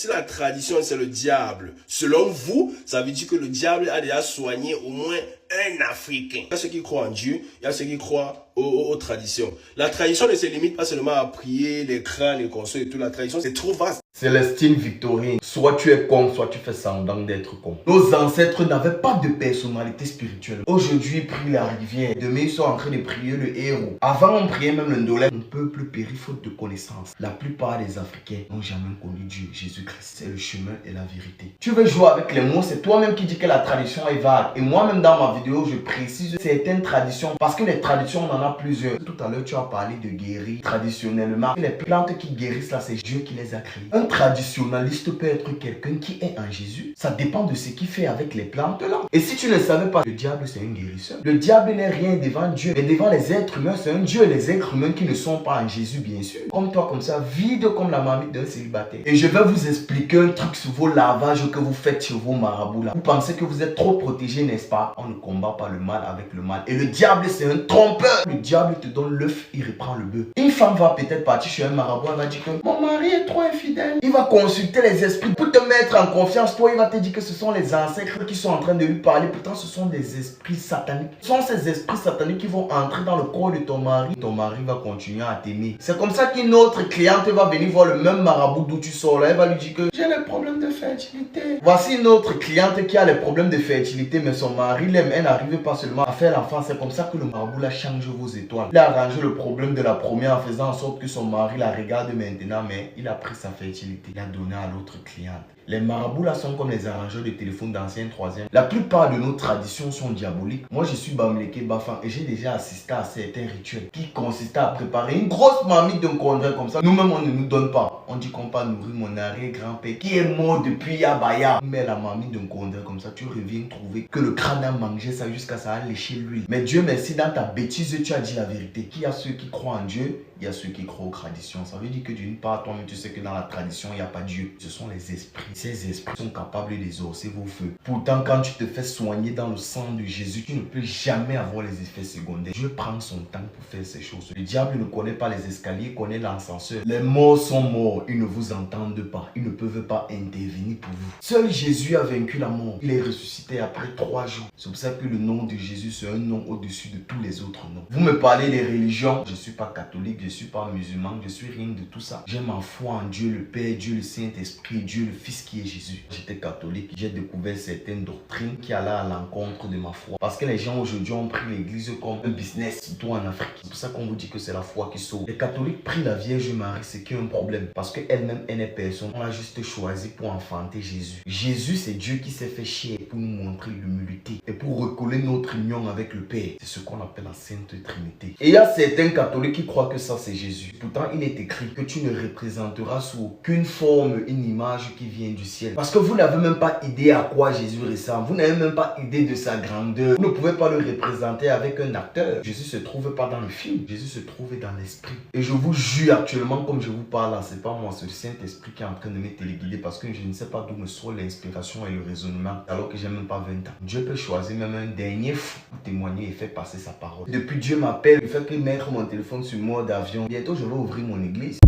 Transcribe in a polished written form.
si la tradition c'est le diable, selon vous, ça veut dire que le diable a déjà soigné au moins un Africain. Il y a ceux qui croient en Dieu, il y a ceux qui croient aux traditions. La tradition ne se limite pas seulement à prier, les crânes, les consoles et tout. La tradition, c'est trop vaste. Célestine Victorine, soit tu es con, soit tu fais semblant d'être con. Nos ancêtres n'avaient pas de personnalité spirituelle. Aujourd'hui, ils prient la rivière. Demain, ils sont en train de prier le héros. Avant, on priait même le Ndolé. Mon peuple périt faute de connaissance. La plupart des Africains n'ont jamais connu Dieu, Jésus-Christ. C'est le chemin et la vérité. Tu veux jouer avec les mots, c'est toi-même qui dis que la tradition est vague. Et moi-même, dans ma vidéo, je précise certaines traditions. Parce que les traditions, on en a plusieurs. Tout à l'heure, tu as parlé de guérir traditionnellement. Les plantes qui guérissent là, c'est Dieu qui les a créées. Un traditionnaliste peut être quelqu'un qui est en Jésus. Ça dépend de ce qu'il fait avec les plantes là. Et si tu ne savais pas, le diable c'est un guérisseur. Le diable n'est rien devant Dieu. Mais devant les êtres humains, c'est un Dieu. Les êtres humains qui ne sont pas en Jésus, bien sûr. Comme toi, comme ça, vide comme la marmite d'un célibataire. Et je vais vous expliquer un truc sur vos lavages que vous faites chez vos marabouts là. Vous pensez que vous êtes trop protégés, n'est-ce pas? On ne combat pas le mal avec le mal. Et le diable c'est un trompeur. Le diable te donne l'œuf, il reprend le bœuf. Une femme va peut-être partir chez un marabout, elle va dire que mon mari est trop infidèle. Il va consulter les esprits pour te mettre en confiance. Toi, il va te dire que ce sont les ancêtres qui sont en train de lui parler. Pourtant, ce sont des esprits sataniques. Ce sont ces esprits sataniques qui vont entrer dans le corps de ton mari. Ton mari va continuer à t'aimer. C'est comme ça qu'une autre cliente va venir voir le même marabout d'où tu sors là. Elle va lui dire que j'ai les problèmes de fertilité. Voici une autre cliente qui a les problèmes de fertilité, mais son mari l'aime. Elle n'arrive pas seulement à faire l'enfant. C'est comme ça que le marabout là change vos étoiles. Il a arrangé le problème de la première en faisant en sorte que son mari la regarde maintenant, mais il a pris sa fertilité. Il a donné à l'autre cliente. Les marabouts là sont comme les arrangeurs de téléphone d'anciens troisième. La plupart de nos traditions sont diaboliques. Moi je suis Bamileke Bafan et j'ai déjà assisté à certains rituels qui consistaient à préparer une grosse marmite d'un congrès comme ça. Nous-mêmes on ne nous donne pas. On dit qu'on va nourrir mon arrière-grand-père qui est mort depuis Yabaya. Mais la marmite d'un congrès comme ça, tu reviens trouver que le crâne a mangé ça jusqu'à ça a léché l'huile. Mais Dieu merci, dans ta bêtise tu as dit la vérité. Qu'il y a ceux qui croient en Dieu, il y a ceux qui croient aux traditions. Ça veut dire que d'une part, toi-même, tu sais que dans la tradition, il n'y a pas Dieu. Ce sont les esprits. Ces esprits sont capables d'exaucer vos feux. Pourtant, quand tu te fais soigner dans le sang de Jésus, tu ne peux jamais avoir les effets secondaires. Dieu prend son temps pour faire ces choses. Le diable ne connaît pas les escaliers, il connaît l'ascenseur. Les morts sont morts. Ils ne vous entendent pas. Ils ne peuvent pas intervenir pour vous. Seul Jésus a vaincu la mort. Il est ressuscité après 3 jours. C'est pour ça que le nom de Jésus, c'est un nom au-dessus de tous les autres noms. Vous me parlez des religions. Je ne suis pas catholique, je ne suis pas musulman, je suis rien de tout ça. J'ai ma foi en Dieu le Père, Dieu le Saint-Esprit, Dieu le Fils qui est Jésus. J'étais catholique, j'ai découvert certaines doctrines qui allaient à l'encontre de ma foi. Parce que les gens aujourd'hui ont pris l'église comme un business, surtout en Afrique. C'est pour ça qu'on vous dit que c'est la foi qui sauve. Les catholiques prient la Vierge Marie, c'est qu'il y a un problème. Parce qu'elle-même, elle n'est personne. On a juste choisi pour enfanter Jésus. Jésus, c'est Dieu qui s'est fait chier pour nous montrer l'humilité et pour recoller notre union avec le Père. C'est ce qu'on appelle la Sainte Trinité. Et il y a certains catholiques qui croient que ça c'est Jésus. Pourtant, il est écrit que tu ne représenteras sous aucune forme une image qui vient du ciel. Parce que vous n'avez même pas idée à quoi Jésus ressemble. Vous n'avez même pas idée de sa grandeur. Vous ne pouvez pas le représenter avec un acteur. Jésus se trouve pas dans le film. Jésus se trouve dans l'esprit. Et je vous jure actuellement, comme je vous parle là, c'est pas moi, c'est le Saint-Esprit qui est en train de me téléguider parce que je ne sais pas d'où me sort l'inspiration et le raisonnement alors que j'ai même pas 20 ans. Dieu peut choisir même un dernier fou pour témoigner et faire passer sa parole. Depuis Dieu m'appelle, il fait que mettre mon téléphone sur mode avion. Bientôt je vais ouvrir mon église.